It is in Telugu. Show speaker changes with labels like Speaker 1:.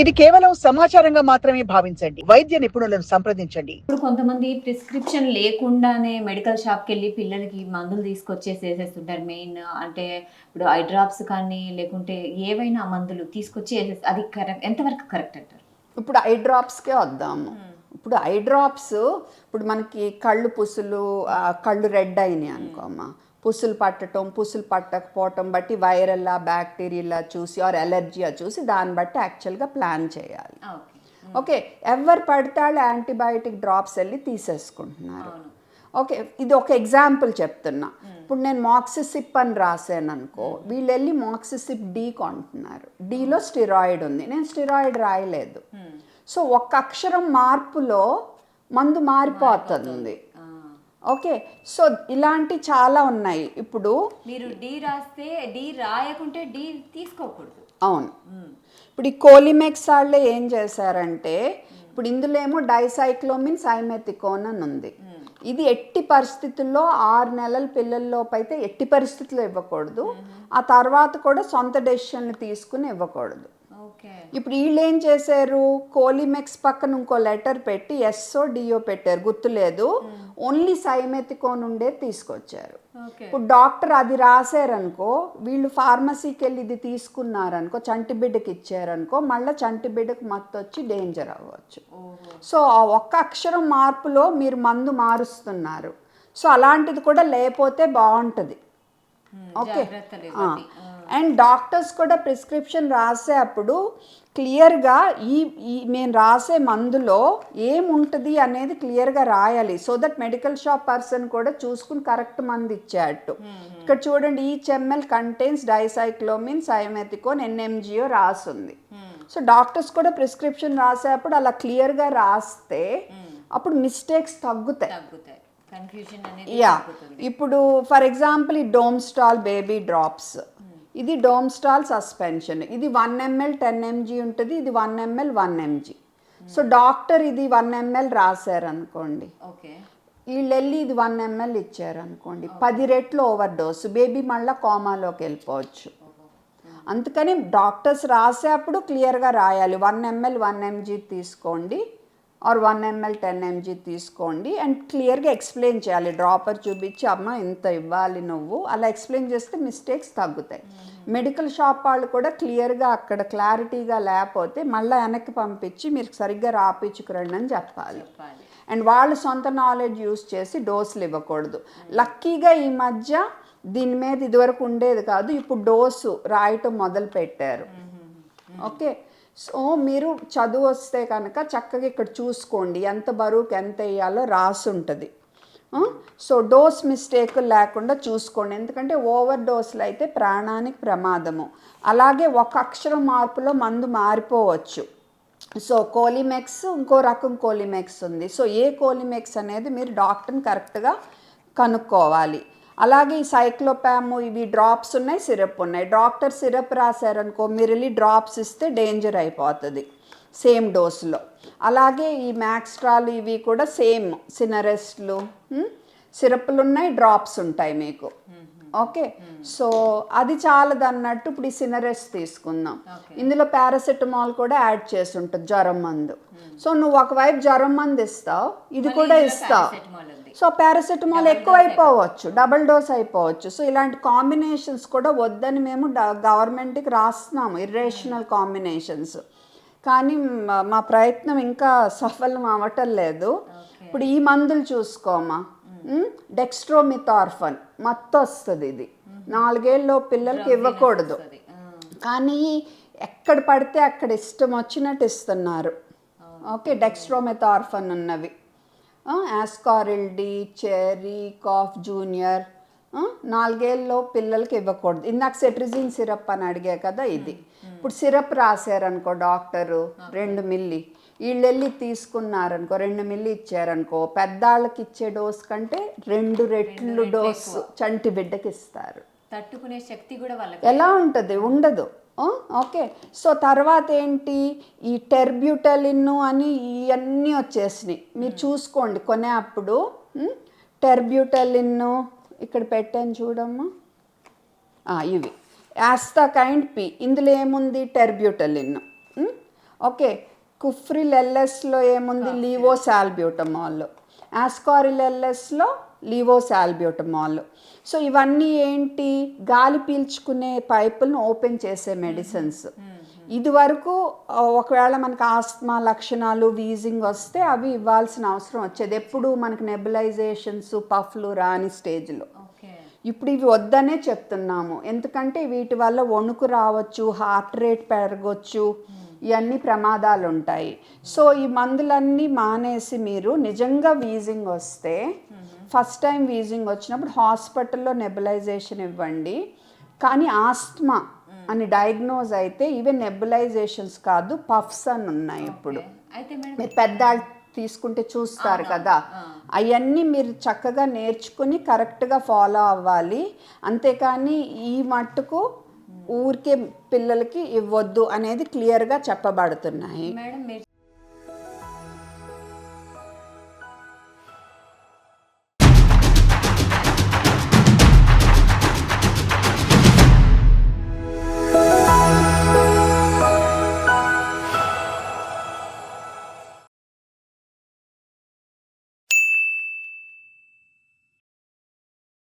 Speaker 1: ఇది కేవలం సమాచారంగా మాత్రమే భావించండి. వైద్య నిపుణులను సంప్రదించండి.
Speaker 2: ఇప్పుడు కొంతమంది ప్రిస్క్రిప్షన్ లేకుండానే మెడికల్ షాప్‌కెళ్ళి పిల్లలకి మందులు తీసుకొచ్చేసేస్తుంటారు. మెయిన్ అంటే ఇప్పుడు ఐ డ్రాప్స్ కానీ, లేకుంటే ఏవైనా మందులు తీసుకొచ్చి అది ఎంతవరకు కరెక్ట్ అంటారు?
Speaker 3: ఇప్పుడు ఐ డ్రాప్స్‌కే వద్దాము. ఇప్పుడు ఐ డ్రాప్స్ ఇప్పుడు మనకి కళ్ళు పుసులు కళ్ళు రెడ్ అయినాయి అనుకోమ్మా, పుసులు పట్టడం పుసులు పట్టకపోవటం బట్టి వైరల్లా బ్యాక్టీరియల్లా చూసి ఆర్ ఎలర్జీయా చూసి దాన్ని బట్టి యాక్చువల్గా ప్లాన్ చేయాలి. ఓకే, ఎవరు పడతాళ్ళు యాంటీబయాటిక్ డ్రాప్స్ వెళ్ళి తీసేసుకుంటున్నారు. ఓకే, ఇది ఒక ఎగ్జాంపుల్ చెప్తున్నా. ఇప్పుడు నేను మాక్సిసిప్ అని రాసాను అనుకో, వీళ్ళు వెళ్ళి మాక్సిసిప్ డి కొంటున్నారు. డిలో స్టిరాయిడ్ ఉంది, నేను స్టిరాయిడ్ రాయలేదు. సో ఒక్క అక్షరం మార్పులో మందు మారిపోతుంది. ఓకే, సో ఇలాంటి చాలా ఉన్నాయి. ఇప్పుడు
Speaker 2: మీరు డి రాస్తే డి రాయకుంటే డి తీసుకోకూడదు.
Speaker 3: అవును, ఇప్పుడు ఈ కోలిమెక్స్ వాళ్ళే ఏం చేశారంటే, ఇప్పుడు ఇందులో ఏమో డైసైక్లోమిన్ సైమెథికోన్ అని ఉంది. ఇది ఎట్టి పరిస్థితుల్లో 6 నెలల పిల్లల్లోపు అయితే ఎట్టి పరిస్థితుల్లో ఇవ్వకూడదు. ఆ తర్వాత కూడా సొంత డెసిషన్లు తీసుకుని ఇవ్వకూడదు. ఇప్పుడు వీళ్ళు ఏం చేశారు, కోలిమెక్స్ పక్కన ఇంకో లెటర్ పెట్టి ఎస్ఓ డిఓ పెట్టారు, గుర్తులేదు, ఓన్లీ సైమెథికోన్ ఉండే తీసుకొచ్చారు. ఇప్పుడు డాక్టర్ అది రాశారనుకో, వీళ్ళు ఫార్మసీకి వెళ్ళి ఇది తీసుకున్నారనుకో, చంటి బిడ్డకి ఇచ్చారనుకో, మళ్ళీ చంటి బిడ్డకు మత్తు వచ్చి డేంజర్ అవ్వచ్చు. సో ఆ ఒక్క అక్షరం మార్పులో మీరు మందు మారుస్తున్నారు. సో అలాంటిది కూడా లేకపోతే బాగుంటుంది. ఓకే, అండ్ డాక్టర్స్ కూడా ప్రిస్క్రిప్షన్ రాసేటప్పుడు క్లియర్గా ఈ నేను రాసే మందులో ఏముంటుంది అనేది క్లియర్గా రాయాలి. So that medical shop person కూడా చూసుకుని కరెక్ట్ మందు ఇచ్చేటట్టు. ఇక్కడ చూడండి, ఈచ్ ఎంఎల్ కంటైన్స్ డైసైక్లోమిన్ సైమెథికోన్ ఎన్ఎంజిఓ రాసుంది. సో డాక్టర్స్ కూడా ప్రిస్క్రిప్షన్ రాసేటప్పుడు అలా క్లియర్గా రాస్తే అప్పుడు మిస్టేక్స్ తగ్గుతాయి. యా, ఇప్పుడు ఫర్ ఎగ్జాంపుల్ ఈ డోమ్స్టాల్ బేబీ డ్రాప్స్, ఇది డోమ్స్టాల్ సస్పెన్షన్, ఇది 1 ml 10 mg ఉంటుంది, ఇది 1 ml 1 mg. సో డాక్టర్ ఇది 1 ml రాశారనుకోండి, వీళ్ళు వెళ్ళి ఇది 1 ml ఇచ్చారనుకోండి, 10 రెట్లు ఓవర్ డోసు, బేబీ మళ్ళీ కోమాలోకి వెళ్ళిపోవచ్చు. అందుకని డాక్టర్స్ రాసేటప్పుడు క్లియర్గా రాయాలి, 1 ml 1 mg తీసుకోండి ఆర్ 1 ml 10 mg తీసుకోండి అండ్ క్లియర్గా ఎక్స్ప్లెయిన్ చేయాలి. డ్రాపర్ చూపించి అమ్మ ఇంత ఇవ్వాలి నువ్వు, అలా ఎక్స్ప్లెయిన్ చేస్తే మిస్టేక్స్ తగ్గుతాయి. మెడికల్ షాప్ వాళ్ళు కూడా క్లియర్గా అక్కడ క్లారిటీగా లేకపోతే మళ్ళీ వెనక్కి పంపించి మీరు సరిగ్గా రాపించుకురండి అని చెప్పాలి. అండ్ వాళ్ళు సొంత నాలెడ్జ్ యూస్ చేసి డోసులు ఇవ్వకూడదు. లక్కీగా ఈ మధ్య దీని మీద ఇదివరకు ఉండేది కాదు, ఇప్పుడు డోసు రాయటం మొదలు పెట్టారు. ఓకే, సో మీరు చదువు వస్తే కనుక చక్కగా ఇక్కడ చూసుకోండి, ఎంత బరువుకి ఎంత వేయాలో రాసి ఉంటుంది. సో డోస్ మిస్టేక్ లేకుండా చూసుకోండి, ఎందుకంటే ఓవర్ డోసులు అయితే ప్రాణానికి ప్రమాదము. అలాగే ఒక అక్షరం మార్పులో మందు మారిపోవచ్చు. సో కోలిమెక్స్ ఇంకో రకం కోలిమెక్స్ ఉంది. సో ఏ కోలిమెక్స్ అనేది మీరు డాక్టర్ని కరెక్ట్గా కనుక్కోవాలి. అలాగే ఈ సైక్లోపాము ఇవి డ్రాప్స్ ఉన్నాయి, సిరప్ ఉన్నాయి. డాక్టర్ సిరప్ రాశారనుకో, మీరు వెళ్ళి డ్రాప్స్ ఇస్తే డేంజర్ అయిపోతుంది సేమ్ డోసులో. అలాగే ఈ మ్యాక్స్ట్రాల్ ఇవి కూడా సేమ్, సినరెస్ట్లు సిరప్లు ఉన్నాయి, డ్రాప్స్ ఉంటాయి మీకు. ఓకే, సో అది చాలదు అన్నట్టు ఇప్పుడు ఈ సినరెస్ తీసుకుందాం, ఇందులో పారాసెటమాల్ కూడా యాడ్ చేసి ఉంటుంది, జ్వరం మందు. సో నువ్వు ఒకవైపు జ్వరం మందు ఇస్తావు, ఇది కూడా ఇస్తావు, సో పారాసెటమాల్ ఎక్కువ అయిపోవచ్చు, డబుల్ డోస్ అయిపోవచ్చు. సో ఇలాంటి కాంబినేషన్స్ కూడా వద్దని మేము గవర్నమెంట్కి రాస్తున్నాము, ఇర్రేషనల్ కాంబినేషన్స్. కానీ మా ప్రయత్నం ఇంకా సఫలం అవ్వటం లేదు. ఇప్పుడు ఈ మందులు చూసుకోమా, డెక్స్ట్రోమిథార్ఫన్ మత్తు వస్తుంది, ఇది 4 ఏళ్ళ పిల్లలకి ఇవ్వకూడదు, కానీ ఎక్కడ పడితే అక్కడ ఇష్టం వచ్చినట్టు ఇస్తున్నారు. ఓకే, డెక్స్ట్రోమిథార్ఫన్ ఉన్నవి, ఆస్కారిల్డి, చెర్రీ, కాఫ్ జూనియర్ 4 ఏళ్ళ పిల్లలకి ఇవ్వకూడదు. ఇందాక సెట్రిజిన్ సిరప్ అని అడిగా కదా, ఇది. ఇప్పుడు సిరప్ రాశారనుకో డాక్టరు 2 మిల్లీ, వీళ్ళు వెళ్ళి తీసుకున్నారనుకో 2 మిల్లీ ఇచ్చారనుకో, పెద్దాళ్ళకి ఇచ్చే డోస్ కంటే 2 రెట్లు డోసు చంటి బిడ్డకి ఇస్తారు.
Speaker 2: తట్టుకునే శక్తి కూడా వాళ్ళకి
Speaker 3: ఎలా ఉంటుంది, ఉండదు. ఓకే, సో తర్వాత ఏంటి, ఈ టెర్బ్యూటలిన్ అని ఇవన్నీ వచ్చేసినాయి, మీరు చూసుకోండి కొనేప్పుడు. టెర్బ్యూటలిన్ ఇక్కడ పెట్టాను చూడమ్మా, ఇవి యాస్టాకైండ్ పి, ఇందులో ఏముంది టెర్బ్యూటలిన్. ఓకే, కుఫ్రిల్ ఎల్ఎస్లో ఏముంది, లీవోసాల్బ్యూటమాల్, ఆస్కారిల్ ఎల్ఎస్లో లీవోసాల్బ్యూటమాల్. సో ఇవన్నీ ఏంటి, గాలి పీల్చుకునే పైపులను ఓపెన్ చేసే మెడిసిన్స్. ఇది వరకు ఒకవేళ మనకు ఆస్మా లక్షణాలు, వీజింగ్ వస్తే అవి ఇవ్వాల్సిన అవసరం వచ్చేది, ఎప్పుడు మనకు నెబులైజేషన్స్ పఫ్లు రాని స్టేజ్లో. ఇప్పుడు ఇవి వద్దనే చెప్తున్నాము, ఎందుకంటే వీటి వల్ల వణుకు రావచ్చు, హార్ట్ రేట్ పెరగవచ్చు, ఇవన్నీ ప్రమాదాలు ఉంటాయి. సో ఈ మందులన్నీ మానేసి మీరు నిజంగా వీజింగ్ వస్తే, ఫస్ట్ టైం వీజింగ్ వచ్చినప్పుడు హాస్పిటల్లో నెబులైజేషన్ ఇవ్వండి. కానీ ఆస్మా అని డయాగ్నోజ్ అయితే ఇవే నెబులైజేషన్స్ కాదు, పఫ్స్ అని ఉన్నాయి. ఇప్పుడు మీరు పెద్ద తీసుకుంటే చూస్తారు కదా, అవన్నీ మీరు చక్కగా నేర్చుకుని కరెక్ట్గా ఫాలో అవ్వాలి. అంతేకాని ఈ మట్టుకు ఊరికే పిల్లలకి ఇవ్వద్దు అనేది క్లియర్గా చెప్పబడుతున్నాయి.
Speaker 2: మేడం మీరు